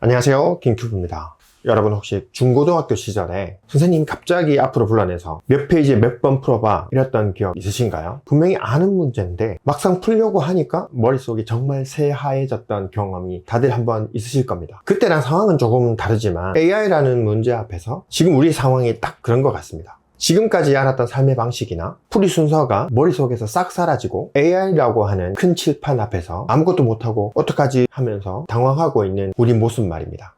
안녕하세요, 김큐브입니다. 여러분 혹시 중고등학교 시절에 선생님이 갑자기 앞으로 불러내서 몇 페이지에 몇 번 풀어봐 이랬던 기억 있으신가요? 분명히 아는 문제인데 막상 풀려고 하니까 머릿속이 정말 새하얘졌던 경험이 다들 한번 있으실 겁니다. 그때랑 상황은 조금 다르지만 AI라는 문제 앞에서 지금 우리 상황이 딱 그런 것 같습니다. 지금까지 알았던 삶의 방식이나 풀이 순서가 머릿속에서 싹 사라지고 AI라고 하는 큰 칠판 앞에서 아무것도 못하고 어떡하지 하면서 당황하고 있는 우리 모습 말입니다.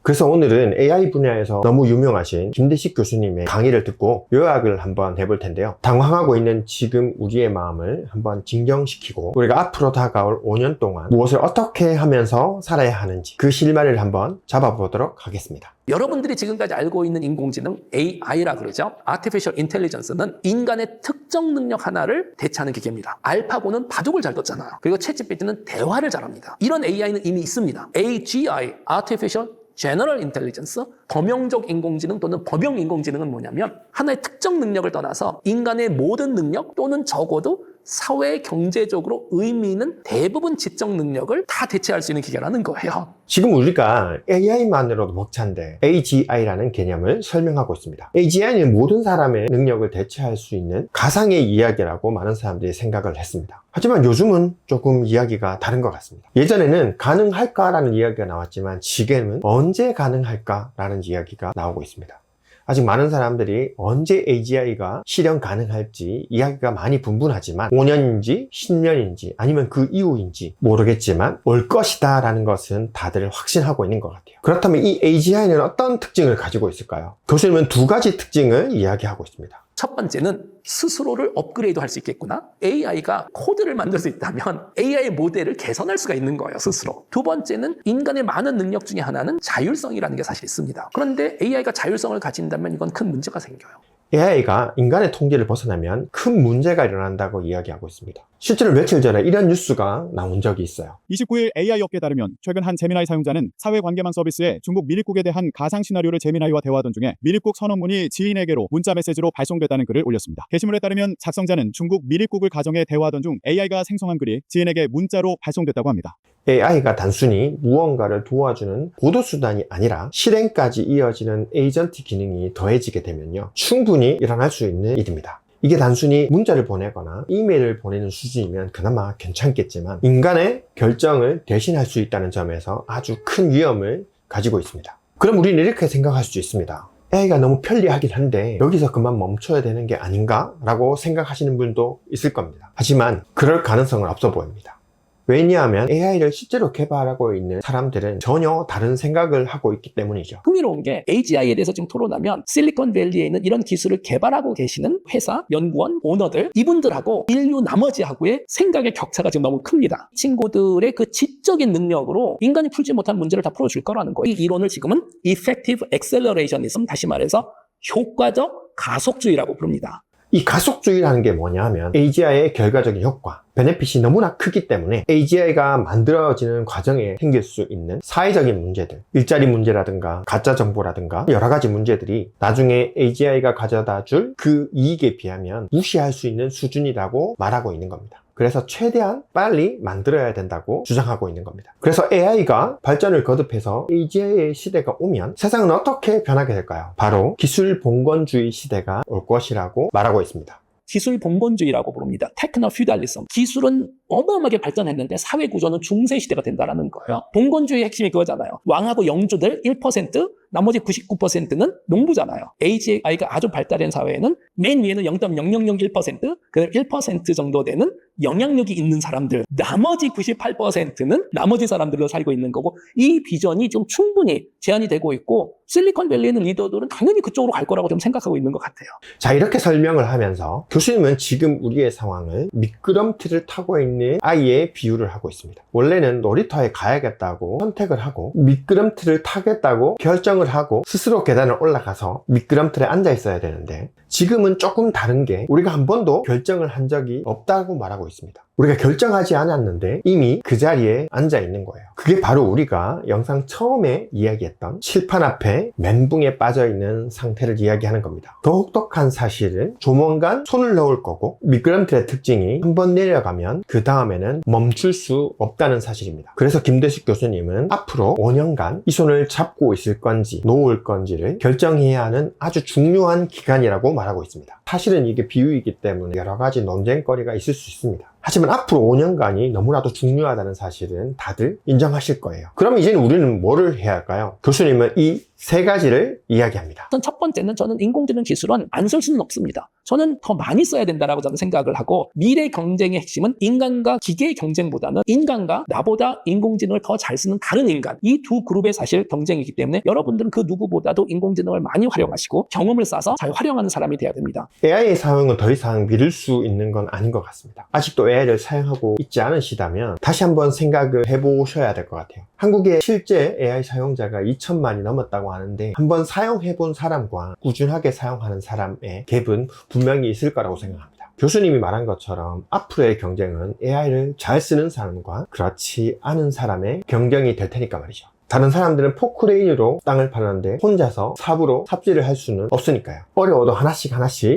그래서 오늘은 AI 분야에서 너무 유명하신 김대식 교수님의 강의를 듣고 요약을 한번 해볼 텐데요. 당황하고 있는 지금 우리의 마음을 한번 진정시키고 우리가 앞으로 다가올 5년 동안 무엇을 어떻게 하면서 살아야 하는지 그 실마리를 한번 잡아보도록 하겠습니다. 여러분들이 지금까지 알고 있는 인공지능 AI라 그러죠. Artificial Intelligence는 인간의 특정 능력 하나를 대체하는 기계입니다. 알파고는 바둑을 잘 뒀잖아요. 그리고 챗GPT는 대화를 잘합니다. 이런 AI는 이미 있습니다. AGI, Artificial General Intelligence, 범용적 인공지능 또는 범용 인공지능은 뭐냐면 하나의 특정 능력을 떠나서 인간의 모든 능력 또는 적어도 사회 경제적으로 의미 있는 대부분 지적 능력을 다 대체할 수 있는 기계라는 거예요. 지금 우리가 AI만으로도 벅찬데 AGI라는 개념을 설명하고 있습니다. AGI는 모든 사람의 능력을 대체할 수 있는 가상의 이야기라고 많은 사람들이 생각을 했습니다. 하지만 요즘은 조금 이야기가 다른 것 같습니다. 예전에는 가능할까라는 이야기가 나왔지만 지금은 언제 가능할까라는 이야기가 나오고 있습니다. 아직 많은 사람들이 언제 AGI가 실현 가능할지 이야기가 많이 분분하지만 5년인지 10년인지 아니면 그 이후인지 모르겠지만 올 것이다 라는 것은 다들 확신하고 있는 것 같아요. 그렇다면 이 AGI는 어떤 특징을 가지고 있을까요? 교수님은 두 가지 특징을 이야기하고 있습니다. 첫 번째는 스스로를 업그레이드 할 수 있겠구나. AI가 코드를 만들 수 있다면 AI 모델을 개선할 수가 있는 거예요, 스스로. 두 번째는 인간의 많은 능력 중에 하나는 자율성이라는 게 사실 있습니다. 그런데 AI가 자율성을 가진다면 이건 큰 문제가 생겨요. AI가 인간의 통제를 벗어나면 큰 문제가 일어난다고 이야기하고 있습니다. 실제로 며칠 전에 이런 뉴스가 나온 적이 있어요. 29일 AI 업계에 따르면 최근 한 제미나이 사용자는 사회관계망 서비스에 중국 미립국에 대한 가상 시나리오를 제미나이와 대화하던 중에 미립국 선언문이 지인에게로 문자 메시지로 발송됐다는 글을 올렸습니다. 게시물에 따르면 작성자는 중국 미립국을 가정해 대화하던 중 AI가 생성한 글이 지인에게 문자로 발송됐다고 합니다. AI가 단순히 무언가를 도와주는 보도수단이 아니라 실행까지 이어지는 에이전트 기능이 더해지게 되면요, 충분히 일어날 수 있는 일입니다. 이게 단순히 문자를 보내거나 이메일을 보내는 수준이면 그나마 괜찮겠지만 인간의 결정을 대신할 수 있다는 점에서 아주 큰 위험을 가지고 있습니다. 그럼 우리는 이렇게 생각할 수 있습니다. AI가 너무 편리하긴 한데 여기서 그만 멈춰야 되는 게 아닌가? 라고 생각하시는 분도 있을 겁니다. 하지만 그럴 가능성은 없어 보입니다. 왜냐하면 AI를 실제로 개발하고 있는 사람들은 전혀 다른 생각을 하고 있기 때문이죠. 흥미로운 게 AGI에 대해서 지금 토론하면 실리콘밸리에 있는 이런 기술을 개발하고 계시는 회사, 연구원, 오너들 이분들하고 인류 나머지하고의 생각의 격차가 지금 너무 큽니다. 친구들의 그 지적인 능력으로 인간이 풀지 못한 문제를 다 풀어줄 거라는 거예요. 이 이론을 지금은 Effective Accelerationism, 다시 말해서 효과적 가속주의라고 부릅니다. 이 가속주의라는 게 뭐냐 하면 AGI의 결과적인 효과, 베네핏이 너무나 크기 때문에 AGI가 만들어지는 과정에 생길 수 있는 사회적인 문제들, 일자리 문제라든가 가짜 정보라든가 여러 가지 문제들이 나중에 AGI가 가져다 줄 그 이익에 비하면 무시할 수 있는 수준이라고 말하고 있는 겁니다. 그래서 최대한 빨리 만들어야 된다고 주장하고 있는 겁니다. 그래서 AI가 발전을 거듭해서 AGI의 시대가 오면 세상은 어떻게 변하게 될까요? 바로 기술 봉건주의 시대가 올 것이라고 말하고 있습니다. 기술 봉건주의라고 부릅니다. 테크노 퓨달리즘. 기술은 어마어마하게 발전했는데 사회 구조는 중세 시대가 된다는 거예요. 봉건주의의 핵심이 그거잖아요. 왕하고 영주들 1%, 나머지 99%는 농부잖아요. AGI가 아주 발달된 사회에는 맨 위에는 0.0001%, 그 1% 정도 되는 영향력이 있는 사람들, 나머지 98%는 나머지 사람들로 살고 있는 거고, 이 비전이 좀 충분히 제한이 되고 있고 실리콘밸리에 있는 리더들은 당연히 그쪽으로 갈 거라고 좀 생각하고 있는 것 같아요. 자, 이렇게 설명을 하면서 교수님은 지금 우리의 상황을 미끄럼틀을 타고 있는 아이의 비유를 하고 있습니다. 원래는 놀이터에 가야겠다고 선택을 하고 미끄럼틀을 타겠다고 결정을 하고 스스로 계단을 올라가서 미끄럼틀에 앉아 있어야 되는데 지금은 조금 다른 게 우리가 한 번도 결정을 한 적이 없다고 말하고 있습니다. 우리가 결정하지 않았는데 이미 그 자리에 앉아 있는 거예요. 그게 바로 우리가 영상 처음에 이야기했던 칠판 앞에 멘붕에 빠져 있는 상태를 이야기하는 겁니다. 더 혹독한 사실은 조만간 손을 넣을 거고 미끄럼틀의 특징이 한번 내려가면 그 다음에는 멈출 수 없다는 사실입니다. 그래서 김대식 교수님은 앞으로 5년간 이 손을 잡고 있을 건지 놓을 건지를 결정해야 하는 아주 중요한 기간이라고 말하고 있습니다. 사실은 이게 비유이기 때문에 여러 가지 논쟁거리가 있을 수 있습니다. 하지만 앞으로 5년간이 너무나도 중요하다는 사실은 다들 인정하실 거예요. 그럼 이제는 우리는 뭐를 해야 할까요? 교수님은 이 세 가지를 이야기합니다. 우선 첫 번째는 저는 인공지능 기술은 안 쓸 수는 없습니다. 저는 더 많이 써야 된다라고 저는 생각을 하고, 미래 경쟁의 핵심은 인간과 기계의 경쟁보다는 인간과 나보다 인공지능을 더 잘 쓰는 다른 인간, 이 두 그룹의 사실 경쟁이기 때문에 여러분들은 그 누구보다도 인공지능을 많이 활용하시고 경험을 쌓아서 잘 활용하는 사람이 돼야 됩니다. AI의 사용은 더 이상 미룰 수 있는 건 아닌 것 같습니다. 아직도 AI를 사용하고 있지 않으시다면 다시 한번 생각을 해보셔야 될 것 같아요. 한국에 실제 AI 사용자가 2천만이 넘었다고 하는데 한번 사용해본 사람과 꾸준하게 사용하는 사람의 갭은 분명히 있을 거라고 생각합니다. 교수님이 말한 것처럼 앞으로의 경쟁은 AI를 잘 쓰는 사람과 그렇지 않은 사람의 경쟁이 될 테니까 말이죠. 다른 사람들은 포크레인으로 땅을 파는데 혼자서 삽으로 삽질을 할 수는 없으니까요. 어려워도 하나씩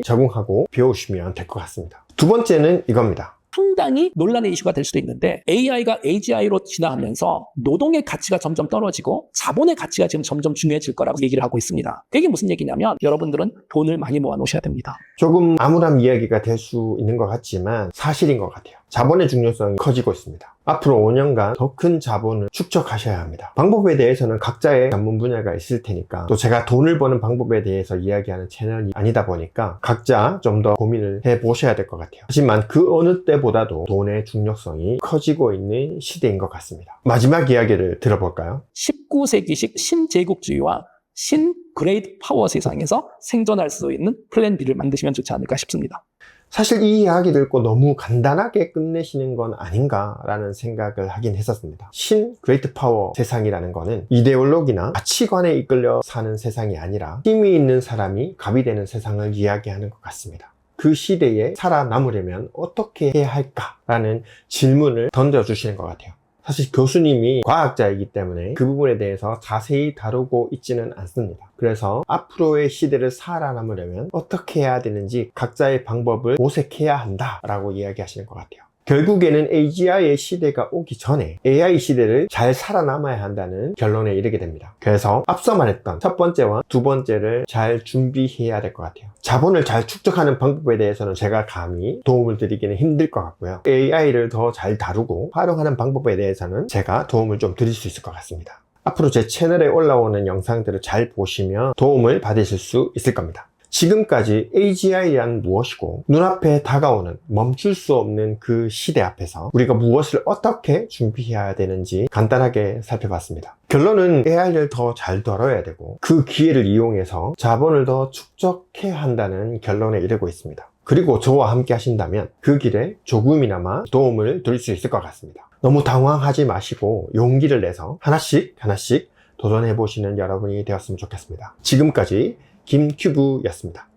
적응하고 배우시면 될 것 같습니다. 두 번째는 이겁니다. 상당히 논란의 이슈가 될 수도 있는데, AI가 AGI로 진화하면서 노동의 가치가 점점 떨어지고 자본의 가치가 지금 점점 중요해질 거라고 얘기를 하고 있습니다. 그게 무슨 얘기냐면 여러분들은 돈을 많이 모아 놓으셔야 됩니다. 조금 암울한 이야기가 될 수 있는 것 같지만 사실인 것 같아요. 자본의 중요성이 커지고 있습니다. 앞으로 5년간 더 큰 자본을 축적하셔야 합니다. 방법에 대해서는 각자의 전문 분야가 있을 테니까, 또 제가 돈을 버는 방법에 대해서 이야기하는 채널이 아니다 보니까 각자 좀 더 고민을 해보셔야 될 것 같아요. 하지만 그 어느 때보다도 돈의 중요성이 커지고 있는 시대인 것 같습니다. 마지막 이야기를 들어볼까요? 19세기식 신제국주의와 신그레이트 파워 세상에서 생존할 수 있는 플랜 B를 만드시면 좋지 않을까 싶습니다. 사실 이 이야기 듣고 너무 간단하게 끝내시는 건 아닌가라는 생각을 하긴 했었습니다. 신 그레이트 파워 세상이라는 거는 이데올로기나 가치관에 이끌려 사는 세상이 아니라 힘이 있는 사람이 갑이 되는 세상을 이야기하는 것 같습니다. 그 시대에 살아남으려면 어떻게 해야 할까라는 질문을 던져주시는 것 같아요. 사실 교수님이 과학자이기 때문에 그 부분에 대해서 자세히 다루고 있지는 않습니다. 그래서 앞으로의 시대를 살아남으려면 어떻게 해야 되는지 각자의 방법을 모색해야 한다라고 이야기하시는 것 같아요. 결국에는 AGI의 시대가 오기 전에 AI 시대를 잘 살아남아야 한다는 결론에 이르게 됩니다. 그래서 앞서 말했던 첫 번째와 두 번째를 잘 준비해야 될 것 같아요. 자본을 잘 축적하는 방법에 대해서는 제가 감히 도움을 드리기는 힘들 것 같고요. AI를 더 잘 다루고 활용하는 방법에 대해서는 제가 도움을 좀 드릴 수 있을 것 같습니다. 앞으로 제 채널에 올라오는 영상들을 잘 보시면 도움을 받으실 수 있을 겁니다. 지금까지 AGI란 무엇이고 눈앞에 다가오는 멈출 수 없는 그 시대 앞에서 우리가 무엇을 어떻게 준비해야 되는지 간단하게 살펴봤습니다. 결론은 AI를 더 잘 다뤄야 되고 그 기회를 이용해서 자본을 더 축적해야 한다는 결론에 이르고 있습니다. 그리고 저와 함께 하신다면 그 길에 조금이나마 도움을 드릴 수 있을 것 같습니다. 너무 당황하지 마시고 용기를 내서 하나씩 도전해 보시는 여러분이 되었으면 좋겠습니다. 지금까지 김큐브였습니다.